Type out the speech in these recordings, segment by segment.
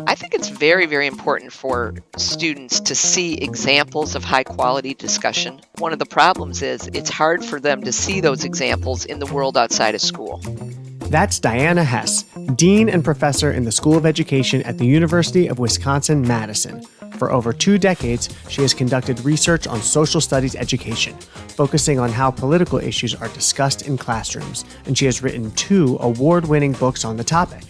I think it's very, very important for students to see examples of high quality discussion. One of the problems is it's hard for them to see those examples in the world outside of school. That's Diana Hess, Dean and Professor in the School of Education at the University of Wisconsin-Madison. For over 2 decades, she has conducted research on social studies education, focusing on how political issues are discussed in classrooms, and she has written 2 award-winning books on the topic.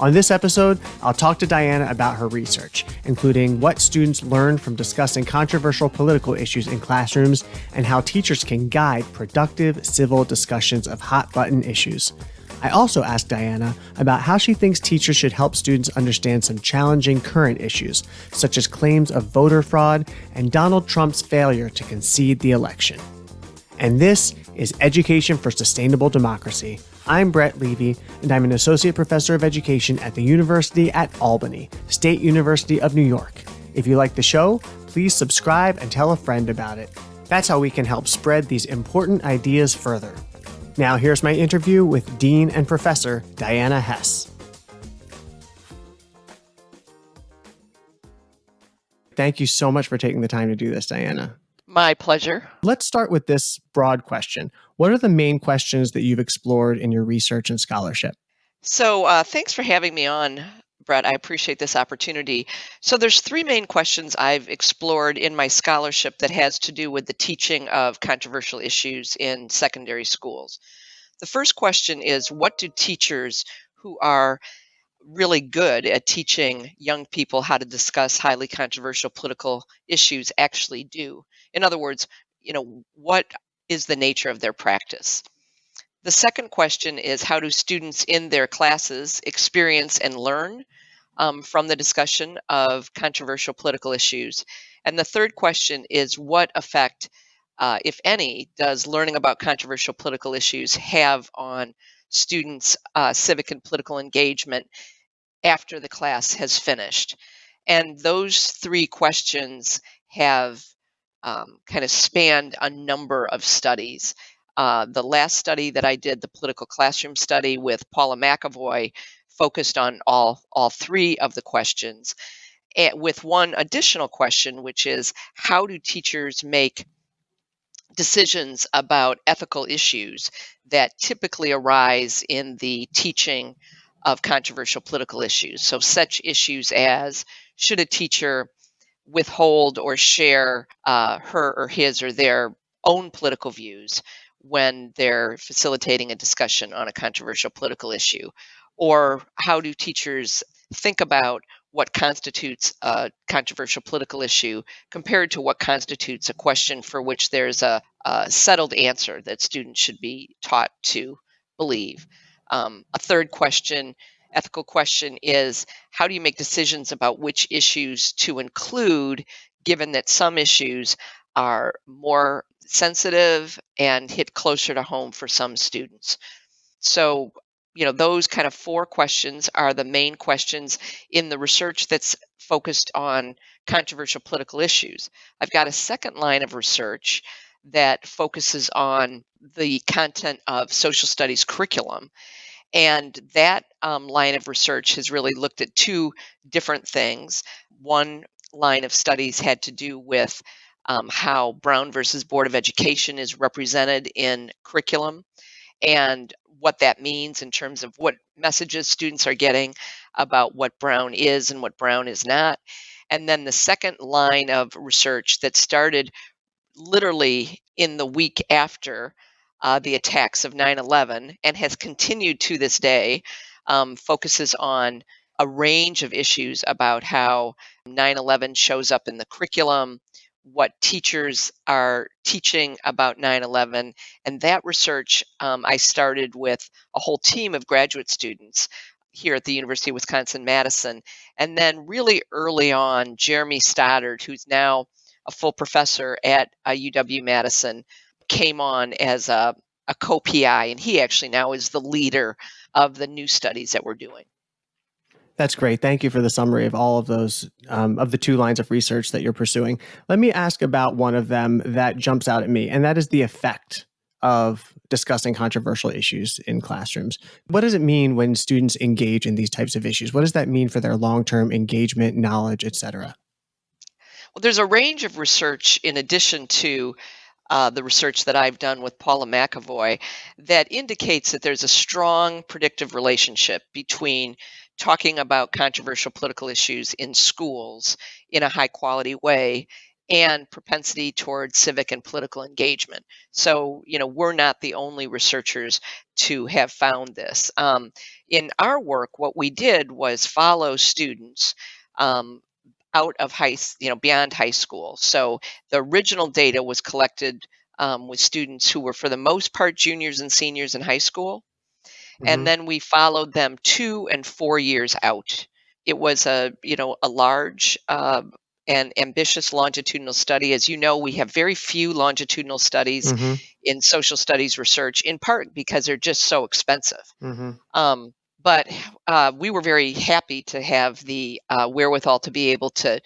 On this episode, I'll talk to Diana about her research, including what students learn from discussing controversial political issues in classrooms and how teachers can guide productive civil discussions of hot-button issues. I also asked Diana about how she thinks teachers should help students understand some challenging current issues, such as claims of voter fraud and Donald Trump's failure to concede the election. And this is Education for Sustainable Democracy. I'm Brett Levy, and I'm an associate professor of education at the University at Albany, State University of New York. If you like the show, please subscribe and tell a friend about it. That's how we can help spread these important ideas further. Now here's my interview with Dean and Professor Diana Hess. Thank you so much for taking the time to do this, Diana. My pleasure. Let's start with this broad question. What are the main questions that you've explored in your research and scholarship? So thanks for having me on, Brett. I appreciate this opportunity. So there's 3 main questions I've explored in my scholarship that has to do with the teaching of controversial issues in secondary schools. The first question is, what do teachers who are really good at teaching young people how to discuss highly controversial political issues actually do? In other words, what is the nature of their practice? The second question is, how do students in their classes experience and learn from the discussion of controversial political issues? And the third question is, what effect, if any, does learning about controversial political issues have on students' civic and political engagement after the class has finished? And those 3 questions have kind of spanned a number of studies. The last study that I did, the political classroom study with Paula McAvoy, focused on all 3 of the questions, with one additional question, which is, how do teachers make decisions about ethical issues that typically arise in the teaching of controversial political issues? So such issues as, should a teacher withhold or share her or his or their own political views when they're facilitating a discussion on a controversial political issue? Or how do teachers think about what constitutes a controversial political issue compared to what constitutes a question for which there's a settled answer that students should be taught to believe? A third question, ethical question, is, how do you make decisions about which issues to include, given that some issues are more sensitive and hit closer to home for some students? So, those kind of 4 questions are the main questions in the research that's focused on controversial political issues. I've got a second line of research that focuses on the content of social studies curriculum. And that line of research has really looked at 2 different things. One line of studies had to do with how Brown versus Board of Education is represented in curriculum, and what that means in terms of what messages students are getting about what Brown is and what Brown is not. And then the second line of research that started literally in the week after the attacks of 9/11 and has continued to this day, focuses on a range of issues about how 9/11 shows up in the curriculum, what teachers are teaching about 9/11. And that research I started with a whole team of graduate students here at the University of Wisconsin-Madison. And then really early on, Jeremy Stoddard, who's now a full professor at UW-Madison, came on as a co-PI, and he actually now is the leader of the new studies that we're doing. That's great. Thank you for the summary of all of those, of the 2 lines of research that you're pursuing. Let me ask about one of them that jumps out at me, and that is the effect of discussing controversial issues in classrooms. What does it mean when students engage in these types of issues? What does that mean for their long-term engagement, knowledge, et cetera? Well, there's a range of research in addition to the research that I've done with Paula McAvoy that indicates that there's a strong predictive relationship between talking about controversial political issues in schools in a high quality way and propensity towards civic and political engagement. So, we're not the only researchers to have found this. In our work, what we did was follow students. Out of beyond high school. So the original data was collected with students who were, for the most part, juniors and seniors in high school. And Hmm. then we followed them 2 and 4 years out. It was a large and ambitious longitudinal study. As you know, we have very few longitudinal studies Hmm. in social studies research, in part because they're just so expensive. Hmm. Um, but we were very happy to have the wherewithal to be able to,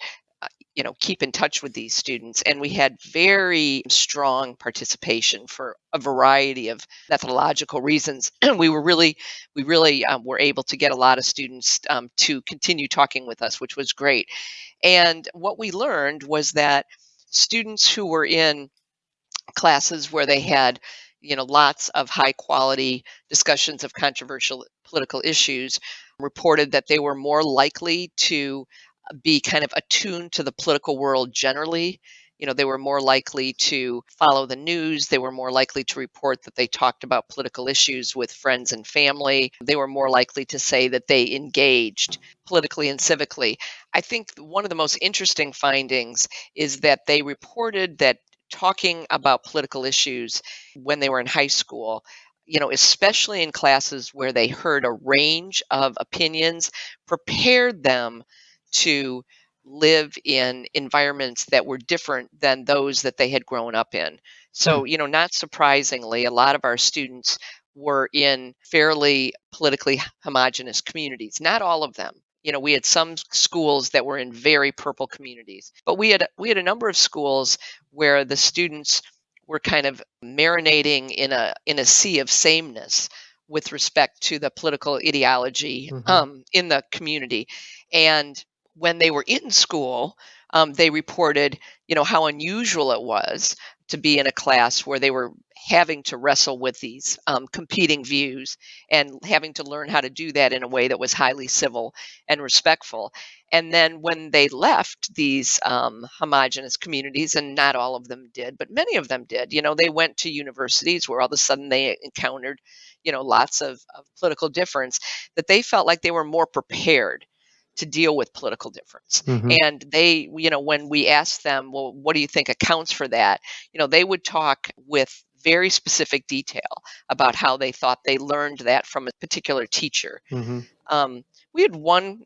keep in touch with these students. And we had very strong participation for a variety of methodological reasons. We really were able to get a lot of students to continue talking with us, which was great. And what we learned was that students who were in classes where they had lots of high quality discussions of controversial political issues reported that they were more likely to be kind of attuned to the political world generally. They were more likely to follow the news. They were more likely to report that they talked about political issues with friends and family. They were more likely to say that they engaged politically and civically. I think one of the most interesting findings is that they reported that talking about political issues when they were in high school, especially in classes where they heard a range of opinions, prepared them to live in environments that were different than those that they had grown up in. Hmm. So, not surprisingly, a lot of our students were in fairly politically homogenous communities. Not all of them. We had some schools that were in very purple communities, but we had a number of schools where the students were kind of marinating in a sea of sameness with respect to the political ideology Hmm. in the community. And when they were in school, they reported, how unusual it was to be in a class where they were having to wrestle with these competing views and having to learn how to do that in a way that was highly civil and respectful. And then when they left these homogenous communities, and not all of them did, but many of them did, they went to universities where all of a sudden they encountered, lots of political difference, that they felt like they were more prepared to deal with political difference. Hmm. And they, when we asked them, well, what do you think accounts for that? They would talk with very specific detail about how they thought they learned that from a particular teacher. Hmm. Um, we had one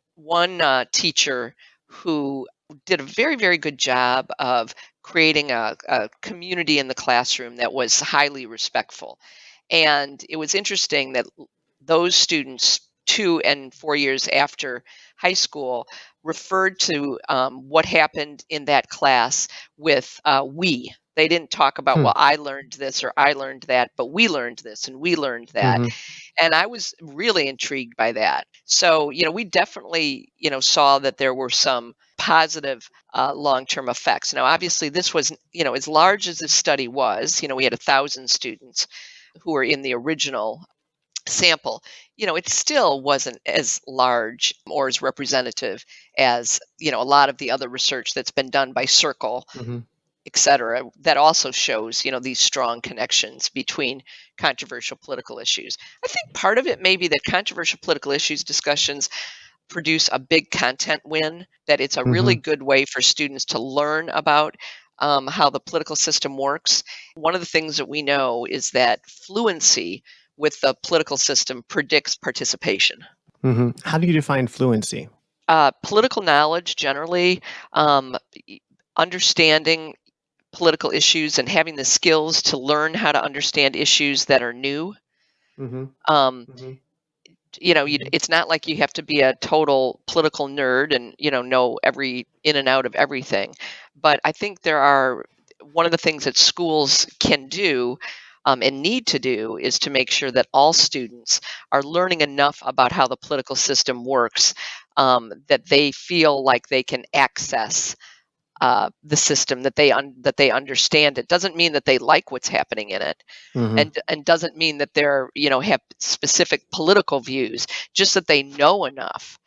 teacher who did a very, very good job of creating a community in the classroom that was highly respectful. And it was interesting that those students, 2 and 4 years after high school, referred to what happened in that class with we. They didn't talk about, Hmm. well, I learned this or I learned that, but we learned this and we learned that. Hmm. And I was really intrigued by that. So, we definitely, saw that there were some positive long-term effects. Now, obviously, this was, as large as this study was, we had 1,000 students who were in the original sample. It still wasn't as large or as representative as, a lot of the other research that's been done by Circle, Hmm. et cetera, that also shows, these strong connections between controversial political issues. I think part of it may be that controversial political issues discussions produce a big content win, that it's a really Hmm. good way for students to learn about how the political system works. One of the things that we know is that fluency with the political system predicts participation. Hmm. How do you define fluency? Political knowledge generally, understanding political issues and having the skills to learn how to understand issues that are new. Hmm. Um, Hmm. it's not like you have to be a total political nerd and, know every in and out of everything. But I think there are one of the things that schools can do and need to do is to make sure that all students are learning enough about how the political system works, that they feel like they can access the system, that they understand it. Doesn't mean that they like what's happening in it, Mm-hmm. and doesn't mean that they're have specific political views. Just that they know enough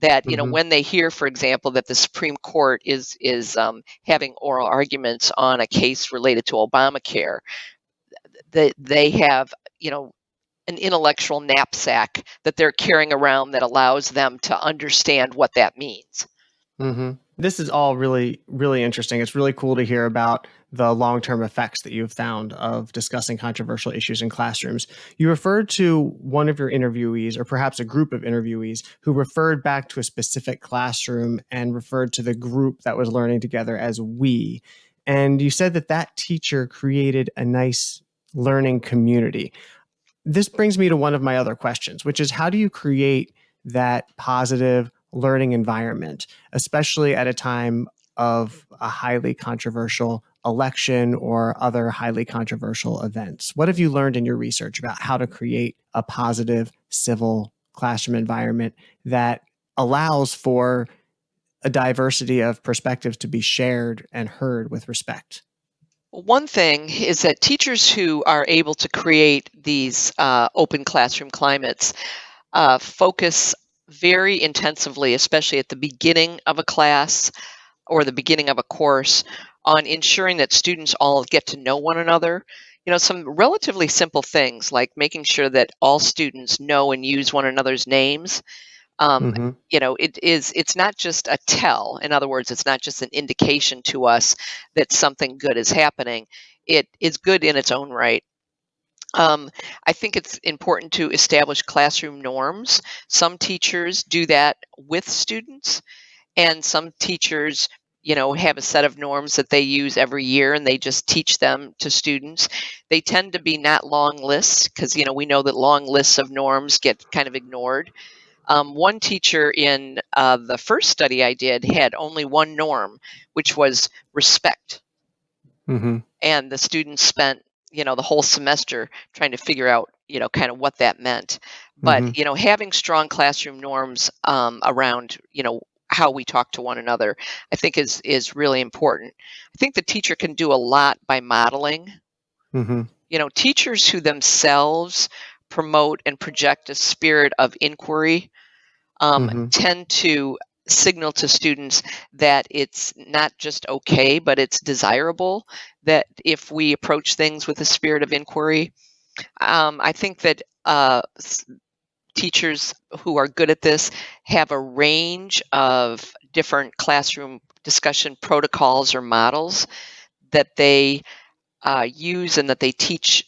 that Mm-hmm. when they hear, for example, that the Supreme Court is having oral arguments on a case related to Obamacare, that they have an intellectual knapsack that they're carrying around that allows them to understand what that means. Mm-hmm. This is all really, really interesting. It's really cool to hear about the long-term effects that you've found of discussing controversial issues in classrooms. You referred to one of your interviewees, or perhaps a group of interviewees, who referred back to a specific classroom and referred to the group that was learning together as we. And you said that that teacher created a nice learning community. This brings me to one of my other questions, which is how do you create that positive learning environment, especially at a time of a highly controversial election or other highly controversial events? What have you learned in your research about how to create a positive civil classroom environment that allows for a diversity of perspectives to be shared and heard with respect? One thing is that teachers who are able to create these open classroom climates focus very intensively, especially at the beginning of a class or the beginning of a course, on ensuring that students all get to know one another. Some relatively simple things like making sure that all students know and use one another's names. um, Mm-hmm. it's not just a tell. In other words, it's not just an indication to us that something good is happening. It is good in its own right. um, I think it's important to establish classroom norms. Some teachers do that with students, and some teachers have a set of norms that they use every year and they just teach them to students. They tend to be not long lists, because we know that long lists of norms get kind of ignored. One teacher in the first study I did had only one norm, which was respect. Mm-hmm. And the students spent, the whole semester trying to figure out, kind of what that meant. But, Mm-hmm. having strong classroom norms around, how we talk to one another, I think is really important. I think the teacher can do a lot by modeling. Mm-hmm. Teachers who themselves promote and project a spirit of inquiry Mm-hmm. tend to signal to students that it's not just okay, but it's desirable that if we approach things with a spirit of inquiry. I think that teachers who are good at this have a range of different classroom discussion protocols or models that they use and that they teach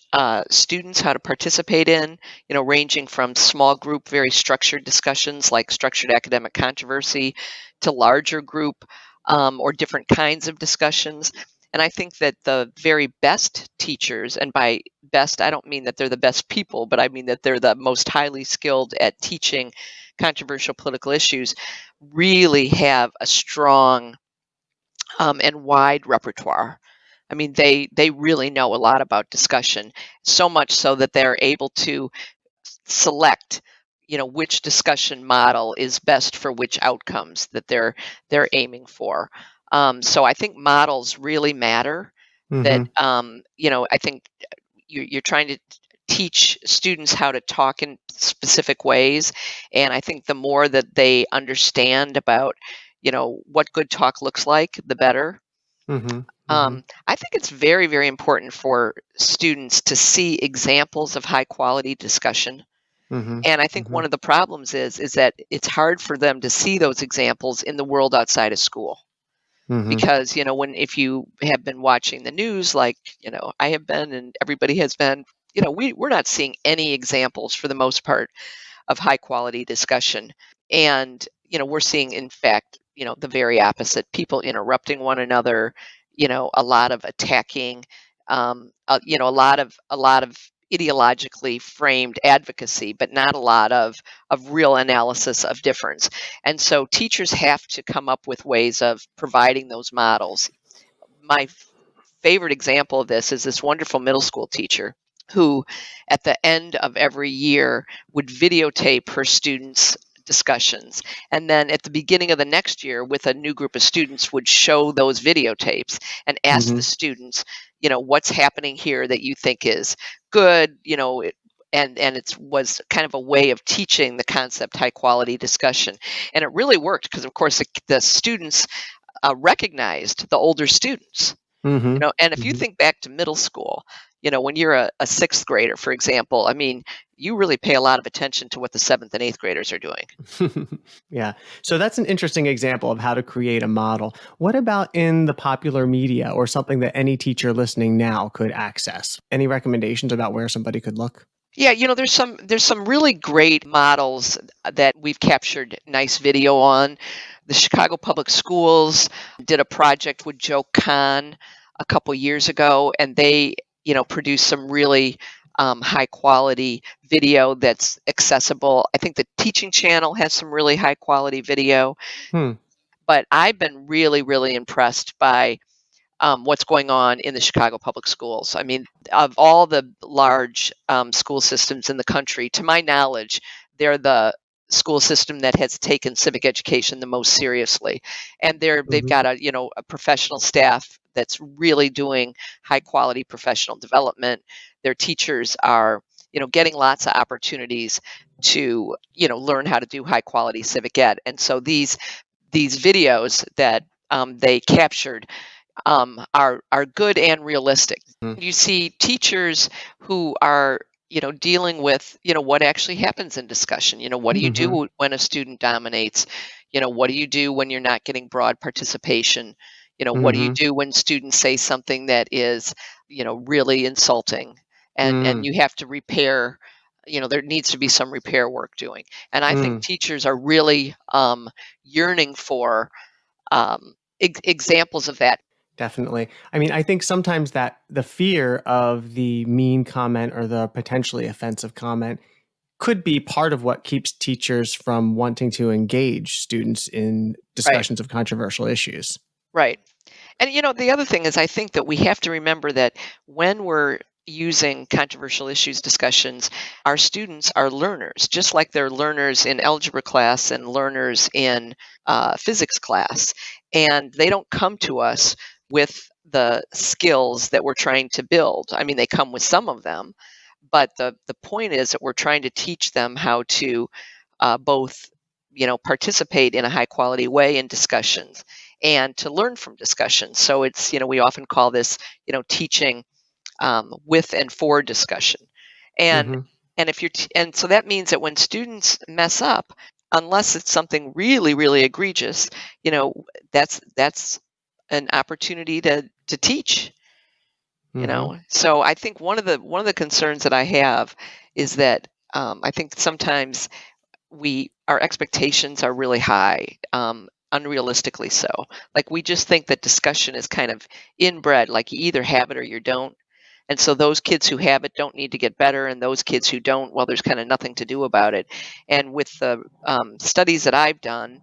students how to participate in, ranging from small group, very structured discussions like structured academic controversy, to larger group or different kinds of discussions. And I think that the very best teachers, and by best, I don't mean that they're the best people, but I mean that they're the most highly skilled at teaching controversial political issues, really have a strong and wide repertoire. I mean, they really know a lot about discussion, so much so that they're able to select, which discussion model is best for which outcomes that they're aiming for. So I think models really matter. That Mm-hmm. I think you're trying to teach students how to talk in specific ways, and I think the more that they understand about, what good talk looks like, the better. Mm-hmm. Mm-hmm. I think it's very, very important for students to see examples of high quality discussion. Mhm. And I think Mhm. one of the problems is that it's hard for them to see those examples in the world outside of school. Mhm. Because, if you have been watching the news, like, I have been and everybody has been, we're not seeing any examples for the most part of high quality discussion. And, we're seeing, in fact, the very opposite: people interrupting one another, a lot of attacking, a lot of ideologically framed advocacy, but not a lot of real analysis of difference. And so teachers have to come up with ways of providing those models. My favorite example of this is this wonderful middle school teacher. who at the end of every year would videotape her students' discussions. And then at the beginning of the next year, with a new group of students, would show those videotapes and ask the Hmm. students, what's happening here that you think is good, and it was kind of a way of teaching the concept high quality discussion. And it really worked because, of course, the students recognized the older students. Hmm. And if you Hmm. think back to middle school, when you're a sixth grader, for example, I mean, you really pay a lot of attention to what the seventh and eighth graders are doing. Yeah. So that's an interesting example of how to create a model. What about in the popular media or something that any teacher listening now could access? Any recommendations about where somebody could look? Yeah, there's some really great models that we've captured nice video on. The Chicago Public Schools did a project with Joe Kahn a couple years ago, and they, produced some really high quality video that's accessible. I think the Teaching Channel has some really high quality video, Hmm. but I've been really, really impressed by what's going on in the Chicago public schools. I mean, of all the large school systems in the country, to my knowledge, they're the school system that has taken civic education the most seriously, and they've Hmm. got a professional staff that's really doing high quality professional development. Their teachers are getting lots of opportunities to learn how to do high quality civic ed, and so these videos that they captured are good and realistic. You see teachers who are dealing with what actually happens in discussion. What do you Hmm. do when a student dominates? What do you do when you're not getting broad participation? What do you Hmm. do when students say something that is really insulting, and Mm. you have to repair? There needs to be some repair work doing, and I think Mm. teachers are really yearning for examples of that. Definitely. I mean, I think sometimes that the fear of the mean comment or the potentially offensive comment could be part of what keeps teachers from wanting to engage students in Right, discussions of controversial issues. right. And the other thing is I think that we have to remember that when we're using controversial issues discussions, our students are learners, just like they're learners in algebra class and learners in physics class. And they don't come to us with the skills that we're trying to build. I mean, they come with some of them, but the point is that we're trying to teach them how to both participate in a high quality way in discussions and to learn from discussions. So it's we often call this teaching with and for discussion. and Hmm. and if you're and so that means that when students mess up, unless it's something really really egregious, you know that's an opportunity to teach. Hmm. So I think one of the concerns that I have is that I think sometimes we our expectations are really high, unrealistically so. Like we just think that discussion is kind of inbred, like you either have it or you don't. And so those kids who have it don't need to get better, and those kids who don't, well, there's kind of nothing to do about it. And with the studies that I've done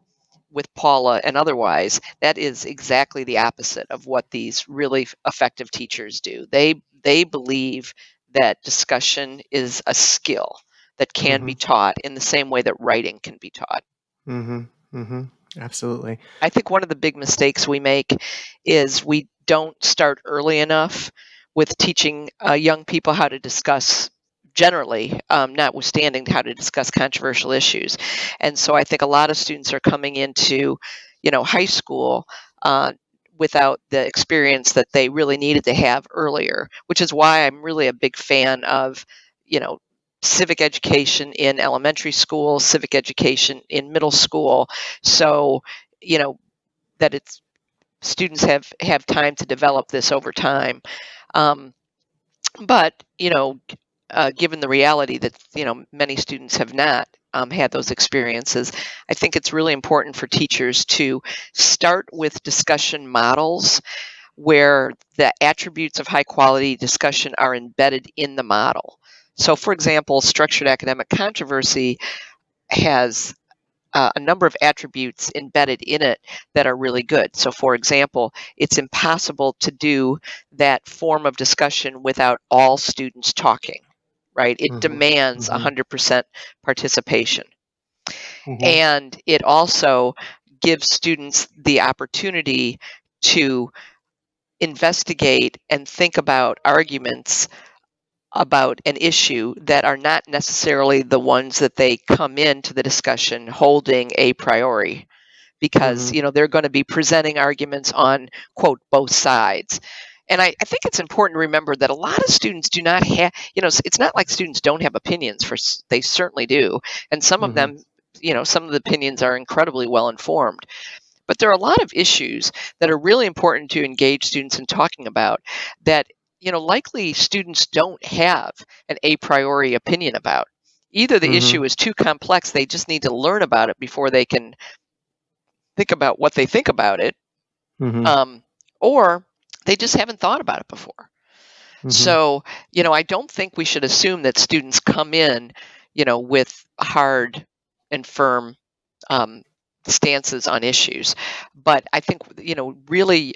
with Paula and otherwise, that is exactly the opposite of what these really effective teachers do. They believe that discussion is a skill that can be Hmm. taught in the same way that writing can be taught. Hmm. Hmm. Absolutely. I think one of the big mistakes we make is we don't start early enough with teaching young people how to discuss generally, notwithstanding how to discuss controversial issues. And so I think a lot of students are coming into, high school without the experience that they really needed to have earlier, which is why I'm really a big fan of, you know, civic education in elementary school, civic education in middle school. So, you know, that it's students have time to develop this over time. Um, but given the reality that many students have not had those experiences, I think it's really important for teachers to start with discussion models where the attributes of high quality discussion are embedded in the model. So, for example, structured academic controversy has a number of attributes embedded in it that are really good. So, for example, it's impossible to do that form of discussion without all students talking, right? It Mm-hmm. demands Mm-hmm. 100% participation. Mm-hmm. And it also gives students the opportunity to investigate and think about arguments about an issue that are not necessarily the ones that they come into the discussion holding a priori, because Mm-hmm. they're going to be presenting arguments on, quote, both sides. And I think it's important to remember that a lot of students do not have, it's not like students don't have opinions. They certainly do, and some of Mm-hmm. them, some of the opinions are incredibly well informed. But there are a lot of issues that are really important to engage students in talking about that, likely students don't have an a priori opinion about. Either the Mm-hmm. issue is too complex, they just need to learn about it before they can think about what they think about it, Mm-hmm. um, or they just haven't thought about it before. Mm-hmm. So, I don't think we should assume that students come in, with hard and firm um, stances on issues. But I think really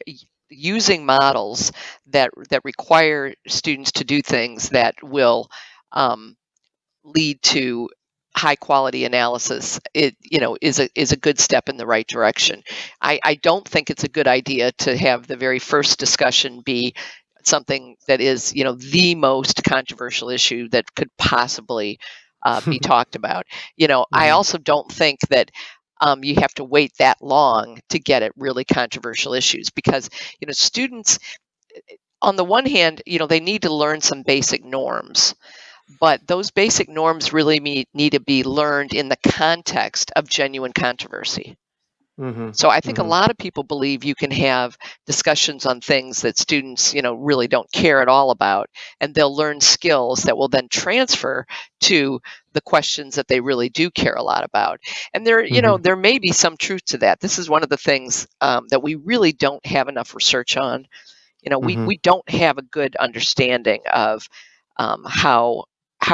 using models that require students to do things that will um, lead to high quality analysis, it is a good step in the right direction. I don't think it's a good idea to have the very first discussion be something that is the most controversial issue that could possibly be talked about. I Mm-hmm. also don't think that you have to wait that long to get at really controversial issues, because students, on the one hand, they need to learn some basic norms, but those basic norms really need to be learned in the context of genuine controversy. Mm-hmm. So I think a Mm-hmm. lot of people believe you can have discussions on things that students, really don't care at all about, and they'll learn skills that will then transfer to the questions that they really do care a lot about. And Mm-hmm. there may be some truth to that. This is one of the things that we really don't have enough research on. Mm-hmm. We don't have a good understanding of how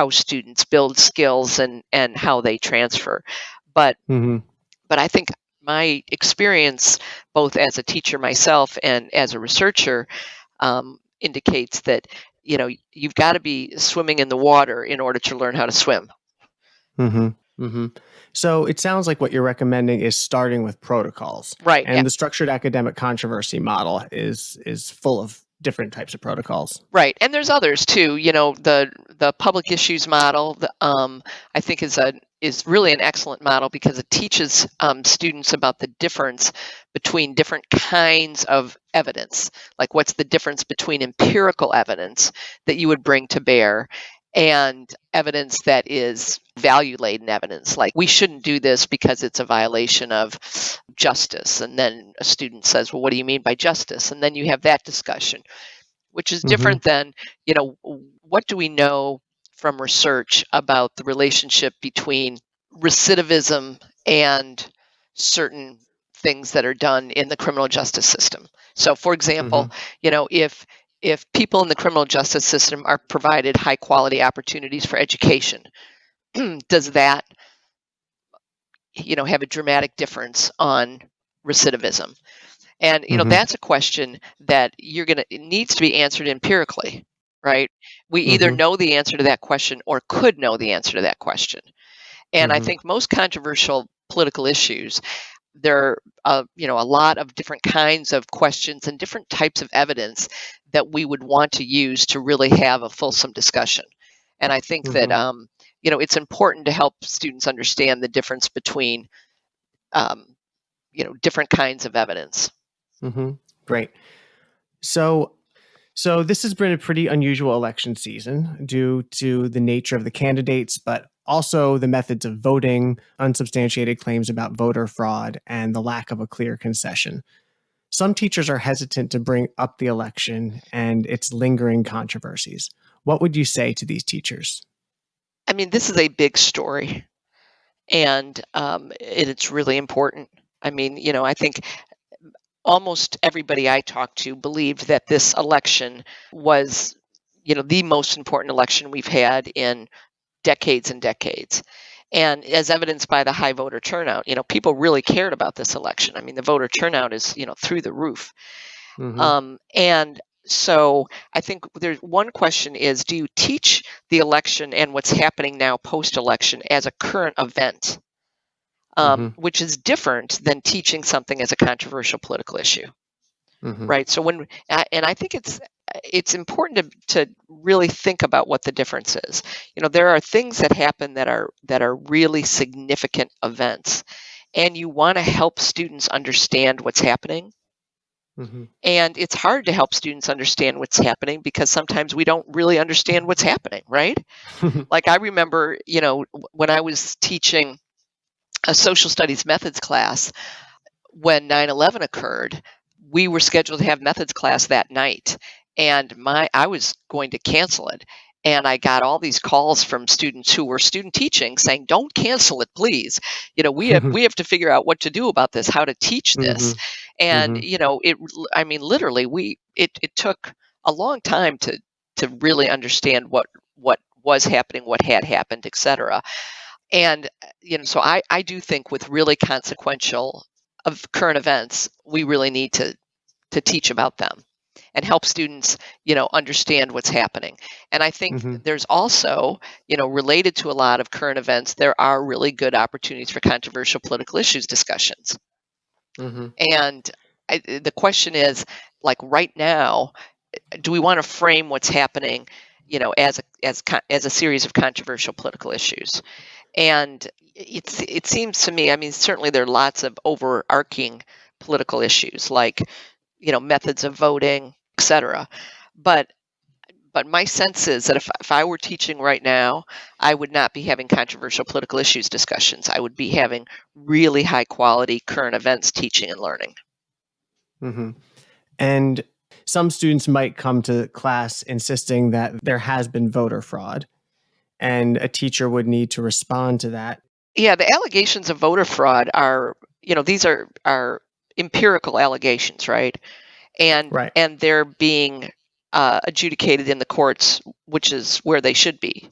students build skills and how they transfer. But Mm-hmm. I think my experience, both as a teacher myself and as a researcher, indicates that you've got to be swimming in the water in order to learn how to swim. Mm-hmm. Mm-hmm. So it sounds like what you're recommending is starting with protocols, Right. and the structured academic controversy model is full of different types of protocols. Right, and there's others too. The public issues model, I think is really an excellent model, because it teaches students about the difference between different kinds of evidence. Like, what's the difference between empirical evidence that you would bring to bear and evidence that is value-laden evidence, like, we shouldn't do this because it's a violation of justice. And then a student says, well, what do you mean by justice? And then you have that discussion, which is Mm-hmm. different than, what do we know from research about the relationship between recidivism and certain things that are done in the criminal justice system. So, for Mm-hmm. example, if people in the criminal justice system are provided high quality opportunities for education, does that have a dramatic difference on recidivism? And Mm-hmm. that's a question that it needs to be answered empirically, right? We either Mm-hmm. know the answer to that question or could know the answer to that question. And I Mm-hmm. think most controversial political issues, there are a lot of different kinds of questions and different types of evidence that we would want to use to really have a fulsome discussion. And I think that Mm-hmm. it's important to help students understand the difference between um, different kinds of evidence. Mm-hmm. Great. So this has been a pretty unusual election season due to the nature of the candidates, but also the methods of voting, unsubstantiated claims about voter fraud, and the lack of a clear concession. Some teachers are hesitant to bring up the election and its lingering controversies. What would you say to these teachers? I mean, this is a big story, and it's really important. I mean, I think almost everybody I talked to believed that this election was, the most important election we've had in decades and decades. And as evidenced by the high voter turnout, people really cared about this election. I mean, the voter turnout is, through the roof. And so I think there's one question is, do you teach the election and what's happening now post-election as a current event, which is different than teaching something as a controversial political issue, right? So and I think it's important to really think about what the difference is. There are things that happen that are really significant events, and you want to help students understand what's happening. And it's hard to help students understand what's happening because sometimes we don't really understand what's happening, right? Like I remember, when I was teaching a social studies methods class, when 9/11 occurred, we were scheduled to have methods class that night, and I was going to cancel it. And I got all these calls from students who were student teaching saying, "Don't cancel it, please. We have to figure out what to do about this, how to teach this." And literally, it took a long time to really understand what was happening, what had happened, etc. And so I do think with really consequential of current events, we really need to teach about them and help students, understand what's happening. And I think there's also, related to a lot of current events, there are really good opportunities for controversial political issues discussions. And the question is, like right now, do we want to frame what's happening, as a series of controversial political issues? And it seems to me, I mean, certainly there are lots of overarching political issues like, methods of voting, etc. But my sense is that if I were teaching right now, I would not be having controversial political issues discussions. I would be having really high quality current events teaching and learning. And some students might come to class insisting that there has been voter fraud, and a teacher would need to respond to that. Yeah, the allegations of voter fraud are, these are empirical allegations, right? And they're being adjudicated in the courts, which is where they should be.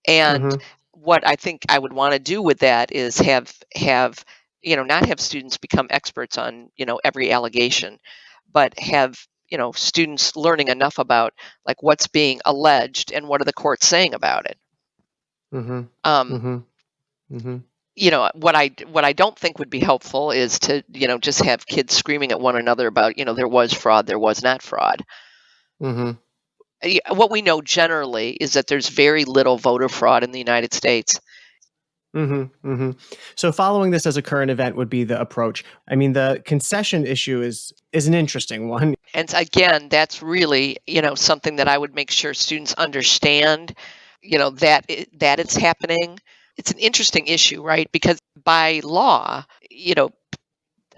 And what I think I would want to do with that is have not have students become experts on every allegation, but have students learning enough about like what's being alleged and what are the courts saying about it. What I don't think would be helpful is to just have kids screaming at one another about there was fraud, there was not fraud. What we know generally is that there's very little voter fraud in the United States. So following this as a current event would be the approach. I mean, the concession issue is an interesting one. And again, that's really, something that I would make sure students understand, that it's happening. It's an interesting issue, right? Because by law,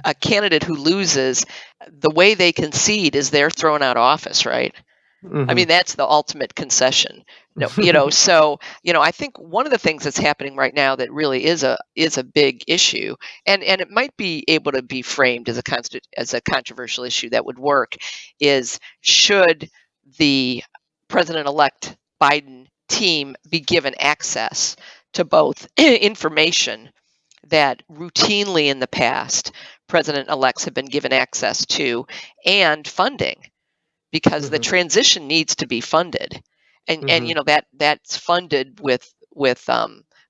a candidate who loses, the way they concede is they're thrown out of office, right? I mean, that's the ultimate concession. So, I think one of the things that's happening right now that really is a big issue, and it might be able to be framed as a controversial issue that would work, is should the President-elect Biden team be given access to both information that routinely in the past president-elects have been given access to and funding, because the transition needs to be funded, and that's funded with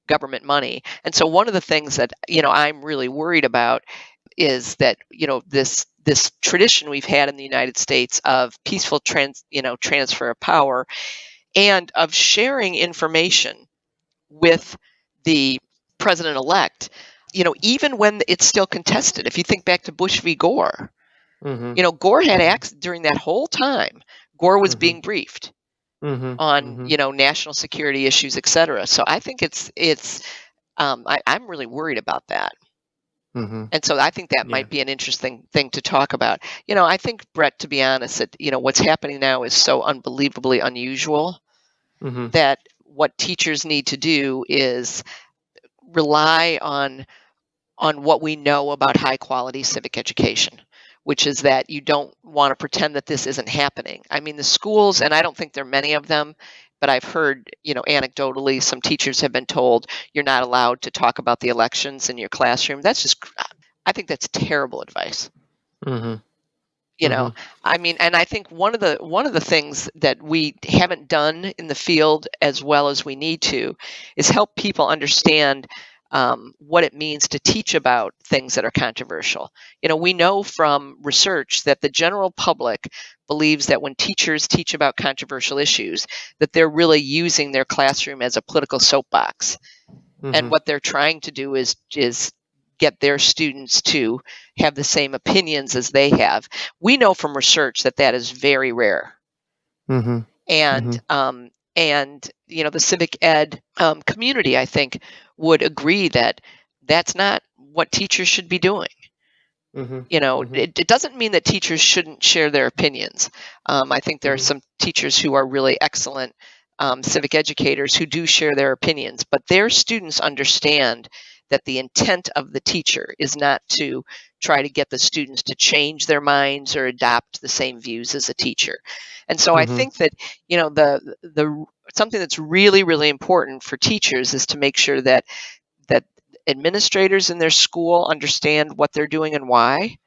government money. And so one of the things that I'm really worried about is that this tradition we've had in the United States of peaceful transfer of power and of sharing information with the president-elect, even when it's still contested. If you think back to Bush v. Gore, Gore had access during that whole time. Gore was being briefed on national security issues, etc. So I think I'm really worried about that. And so I think that might be an interesting thing to talk about. I think, Brett, to be honest, that what's happening now is so unbelievably unusual that what teachers need to do is rely on what we know about high quality civic education, which is that you don't want to pretend that this isn't happening. I mean, the schools, and I don't think there are many of them, but I've heard, anecdotally, some teachers have been told you're not allowed to talk about the elections in your classroom. I think that's terrible advice. Mm-hmm. You Mm-hmm. know, I mean, and I think one of the things that we haven't done in the field as well as we need to is help people understand what it means to teach about things that are controversial. We know from research that the general public believes that when teachers teach about controversial issues, that they're really using their classroom as a political soapbox. Mm-hmm. And what they're trying to do is get their students to have the same opinions as they have. We know from research that that is very rare. Mm-hmm. And the civic ed community, I think, would agree that that's not what teachers should be doing. Mm-hmm. It doesn't mean that teachers shouldn't share their opinions. I think there are some teachers who are really excellent civic educators who do share their opinions, but their students understand that the intent of the teacher is not to try to get the students to change their minds or adopt the same views as a teacher. And so I think that, the something that's really, really important for teachers is to make sure that administrators in their school understand what they're doing and why,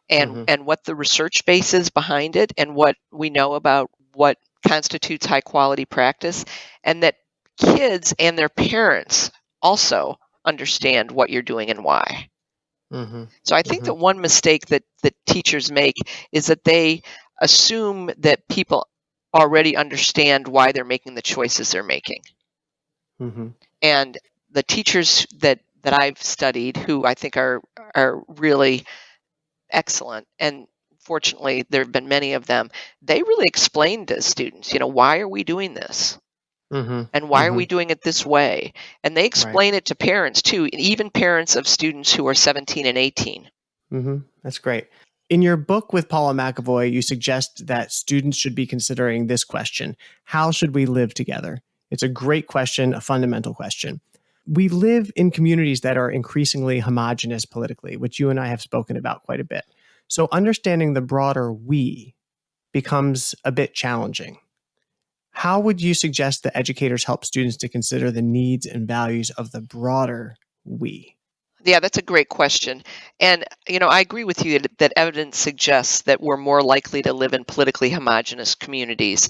and what the research base is behind it, and what we know about what constitutes high quality practice, and that kids and their parents also understand what you're doing and why. So I think that one mistake that teachers make is that they assume that people already understand why they're making the choices they're making. And the teachers that I've studied, who I think are really excellent, and fortunately there have been many of them, they really explain to students, why are we doing this? And why are we doing it this way? And they explain it to parents too, even parents of students who are 17 and 18. That's great. In your book with Paula McAvoy, you suggest that students should be considering this question: how should we live together? It's a great question, a fundamental question. We live in communities that are increasingly homogenous politically, which you and I have spoken about quite a bit. So understanding the broader we becomes a bit challenging. How would you suggest that educators help students to consider the needs and values of the broader we? Yeah, that's a great question. And, I agree with you that evidence suggests that we're more likely to live in politically homogenous communities.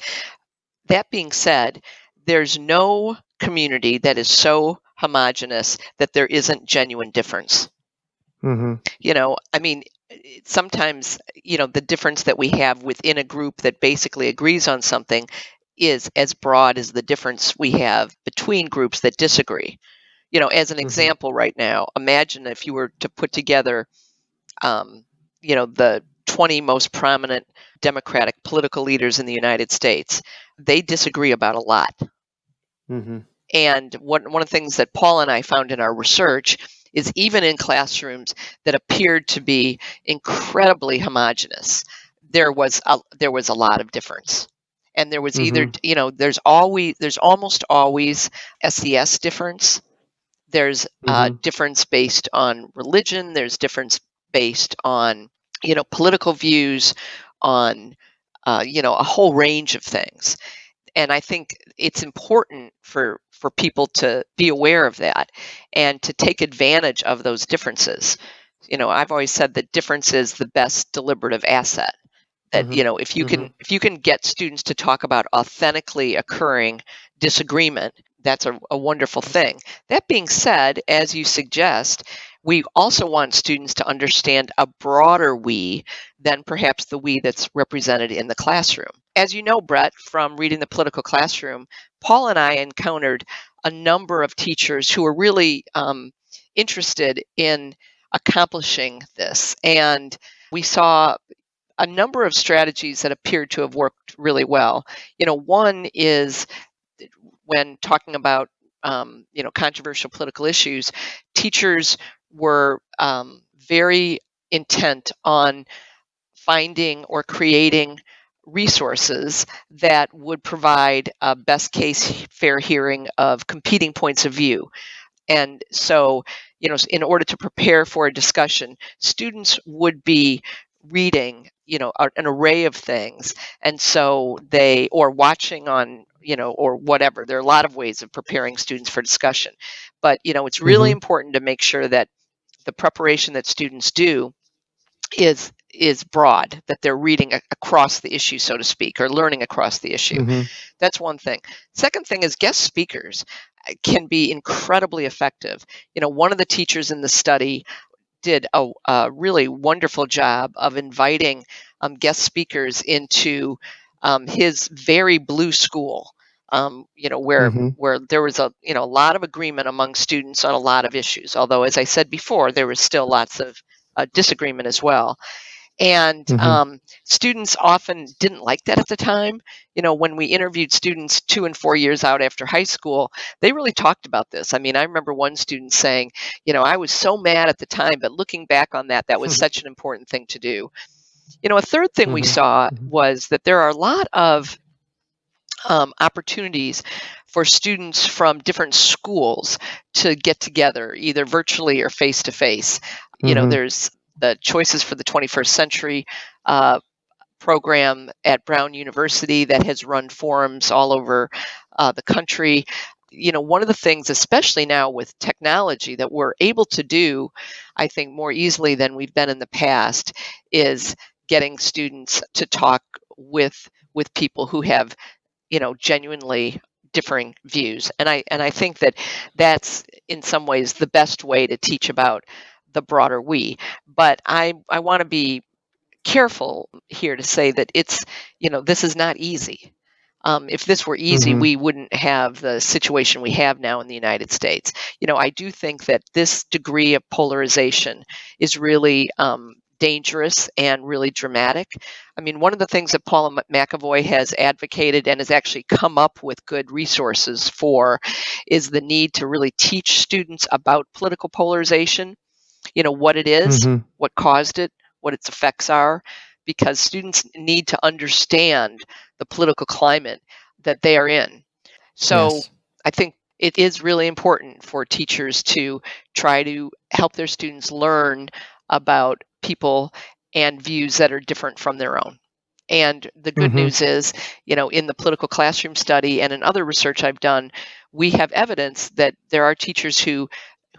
That being said, there's no community that is so homogenous that there isn't genuine difference. I mean, sometimes, the difference that we have within a group that basically agrees on something is as broad as the difference we have between groups that disagree. As an example right now, imagine if you were to put together, the 20 most prominent Democratic political leaders in the United States. They disagree about a lot. And one of the things that Paul and I found in our research is even in classrooms that appeared to be incredibly homogenous, there was a lot of difference. And there was either, there's almost always SES difference. There's difference based on religion. There's difference based on, political views, on, a whole range of things. And I think it's important for people to be aware of that and to take advantage of those differences. I've always said that difference is the best deliberative asset. That, if you can get students to talk about authentically occurring disagreement, that's a wonderful thing. That being said, as you suggest, we also want students to understand a broader we than perhaps the we that's represented in the classroom. As you know, Brett, from reading The Political Classroom, Paul and I encountered a number of teachers who were really interested in accomplishing this. And we saw a number of strategies that appeared to have worked really well. One is when talking about controversial political issues, teachers were very intent on finding or creating resources that would provide a best case fair hearing of competing points of view. And so, in order to prepare for a discussion, students would be reading, an array of things. And so or watching on, or whatever. There are a lot of ways of preparing students for discussion. But, it's really Mm-hmm. important to make sure that the preparation that students do is broad, that they're reading across the issue, so to speak, or learning across the issue. Mm-hmm. That's one thing. Second thing is guest speakers can be incredibly effective. One of the teachers in the study did a really wonderful job of inviting guest speakers into his very blue school. Where Mm-hmm. there was a lot of agreement among students on a lot of issues. Although, as I said before, there was still lots of disagreement as well. And Mm-hmm. students often didn't like that at the time. When we interviewed students 2 and 4 years out after high school, they really talked about this. I mean, I remember one student saying, I was so mad at the time, but looking back on that, that was such an important thing to do. A third thing we Mm-hmm. saw was that there are a lot of opportunities for students from different schools to get together, either virtually or face to face. Mm-hmm. There's the Choices for the 21st Century program at Brown University that has run forums all over the country. One of the things, especially now with technology, that we're able to do, I think, more easily than we've been in the past, is getting students to talk with people who have genuinely differing views. And I think that that's in some ways the best way to teach about the broader we. But I want to be careful here to say that this is not easy. If this were easy, Mm-hmm. we wouldn't have the situation we have now in the United States. I do think that this degree of polarization is really dangerous and really dramatic. I mean, one of the things that Paula McAvoy has advocated and has actually come up with good resources for is the need to really teach students about political polarization, what it is, Mm-hmm. what caused it, what its effects are, because students need to understand the political climate that they are in. So Yes. I think it is really important for teachers to try to help their students learn about people and views that are different from their own. And the good Mm-hmm. news is, in the political classroom study and in other research I've done, we have evidence that there are teachers who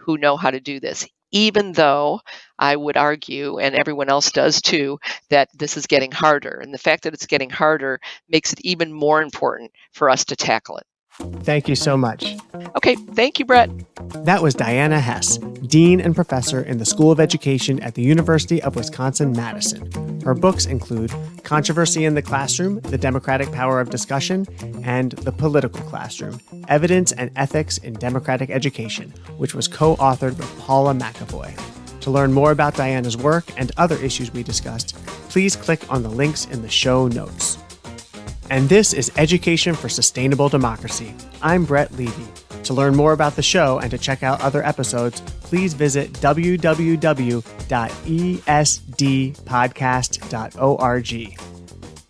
know how to do this, even though I would argue, and everyone else does too, that this is getting harder. And the fact that it's getting harder makes it even more important for us to tackle it. Thank you so much. Okay, thank you, Brett. That was Diana Hess, Dean and Professor in the School of Education at the University of Wisconsin-Madison. Her books include Controversy in the Classroom, The Democratic Power of Discussion, and The Political Classroom, Evidence and Ethics in Democratic Education, which was co-authored with Paula McAvoy. To learn more about Diana's work and other issues we discussed, please click on the links in the show notes. And this is Education for Sustainable Democracy. I'm Brett Levy. To learn more about the show and to check out other episodes, please visit www.esdpodcast.org.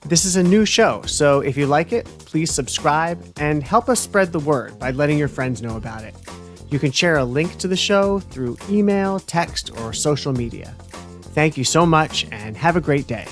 This is a new show, so if you like it, please subscribe and help us spread the word by letting your friends know about it. You can share a link to the show through email, text, or social media. Thank you so much and have a great day.